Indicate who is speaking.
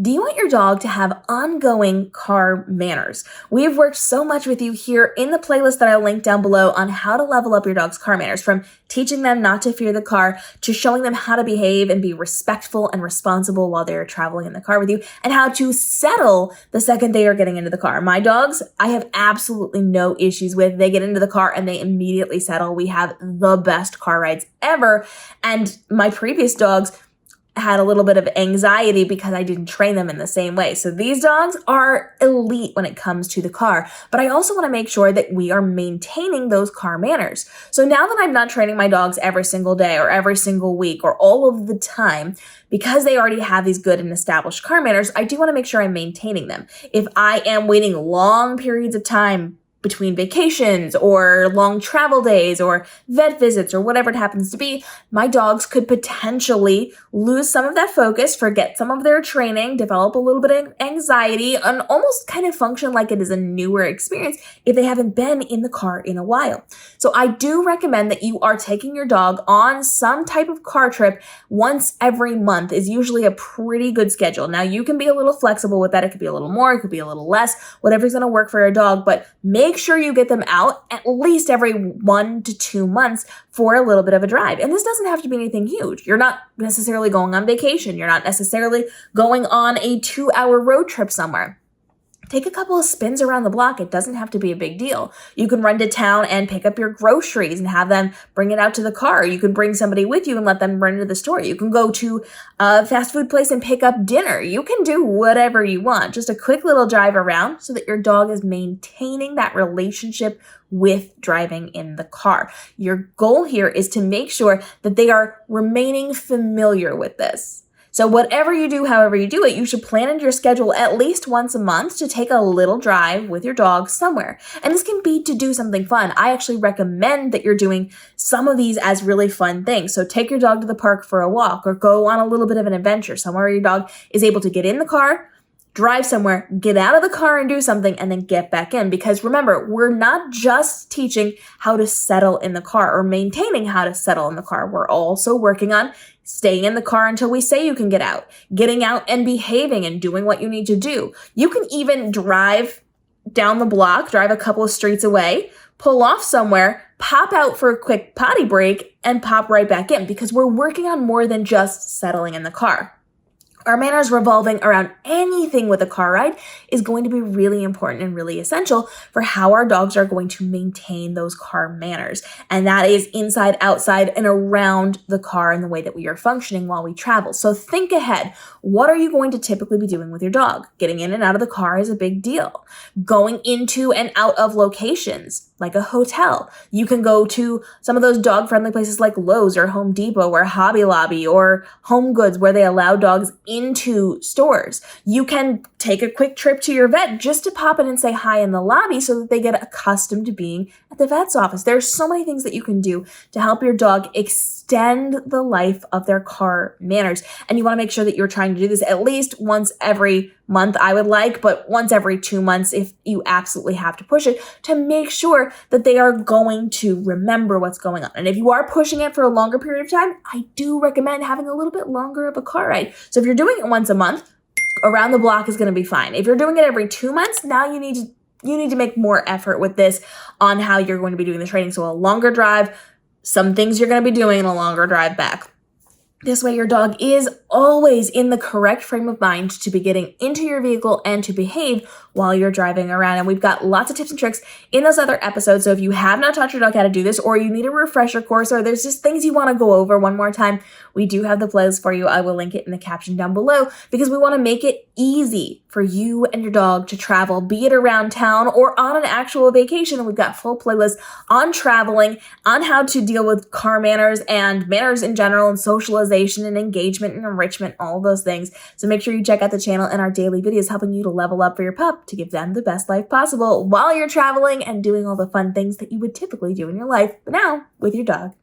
Speaker 1: Do you want your dog to have ongoing car manners? We've worked so much with you here in the playlist that I'll link down below on how to level up your dog's car manners, from teaching them not to fear the car to showing them how to behave and be respectful and responsible while they're traveling in the car with you, and how to settle the second they are getting into the car. My dogs, I have absolutely no issues with. They get into the car and they immediately settle. We have the best car rides ever. And my previous dogs had a little bit of anxiety because I didn't train them in the same way. So these dogs are elite when it comes to the car, but I also want to make sure that we are maintaining those car manners. So now that I'm not training my dogs every single day or every single week or all of the time, because they already have these good and established car manners, I do want to make sure I'm maintaining them. If I am waiting long periods of time between vacations or long travel days or vet visits or whatever it happens to be, my dogs could potentially lose some of that focus, forget some of their training, develop a little bit of anxiety, and almost kind of function like it is a newer experience if they haven't been in the car in a while. So I do recommend that you are taking your dog on some type of car trip once every month is usually a pretty good schedule. Now you can be a little flexible with that. It could be a little more, it could be a little less, whatever's going to work for your dog, but make sure you get them out at least every 1 to 2 months for a little bit of a drive. And this doesn't have to be anything huge. You're not necessarily going on vacation. You're not necessarily going on a 2-hour road trip somewhere. Take a couple of spins around the block. It doesn't have to be a big deal. You can run to town and pick up your groceries and have them bring it out to the car. You can bring somebody with you and let them run to the store. You can go to a fast food place and pick up dinner. You can do whatever you want. Just a quick little drive around so that your dog is maintaining that relationship with driving in the car. Your goal here is to make sure that they are remaining familiar with this. So whatever you do, however you do it, you should plan in your schedule at least once a month to take a little drive with your dog somewhere. And this can be to do something fun. I actually recommend that you're doing some of these as really fun things. So take your dog to the park for a walk or go on a little bit of an adventure somewhere where your dog is able to get in the car, drive somewhere, get out of the car and do something, and then get back in. Because remember, we're not just teaching how to settle in the car or maintaining how to settle in the car. We're also working on staying in the car until we say you can get out, getting out and behaving and doing what you need to do. You can even drive down the block, drive a couple of streets away, pull off somewhere, pop out for a quick potty break, and pop right back in, because we're working on more than just settling in the car. Our manners revolving around anything with a car ride is going to be really important and really essential for how our dogs are going to maintain those car manners. And that is inside, outside, and around the car and the way that we are functioning while we travel. So think ahead. What are you going to typically be doing with your dog? Getting in and out of the car is a big deal. Going into and out of locations, like a hotel. You can go to some of those dog-friendly places like Lowe's or Home Depot or Hobby Lobby or Home Goods where they allow dogs into stores. You can take a quick trip to your vet just to pop in and say hi in the lobby so that they get accustomed to being at the vet's office. There's so many things that you can do to help your dog extend the life of their car manners. And you want to make sure that you're trying to do this at least once every month, I would like, but once every 2 months if you absolutely have to push it, to make sure that they are going to remember what's going on. And if you are pushing it for a longer period of time, I do recommend having a little bit longer of a car ride. So if you're doing it once a month, around the block is going to be fine. If you're doing it every 2 months, now you need to make more effort with this on how you're going to be doing the training. So a longer drive, some things you're going to be doing, and a longer drive back. This way your dog is always in the correct frame of mind to be getting into your vehicle and to behave while you're driving around. And we've got lots of tips and tricks in those other episodes. So if you have not taught your dog how to do this, or you need a refresher course, or there's just things you want to go over one more time, we do have the playlist for you. I will link it in the caption down below, because we want to make it easy for you and your dog to travel, be it around town or on an actual vacation. And we've got full playlists on traveling, on how to deal with car manners and manners in general, and socialization and engagement and enrichment, all those things. So make sure you check out the channel and our daily videos helping you to level up for your pup to give them the best life possible while you're traveling and doing all the fun things that you would typically do in your life, but now with your dog.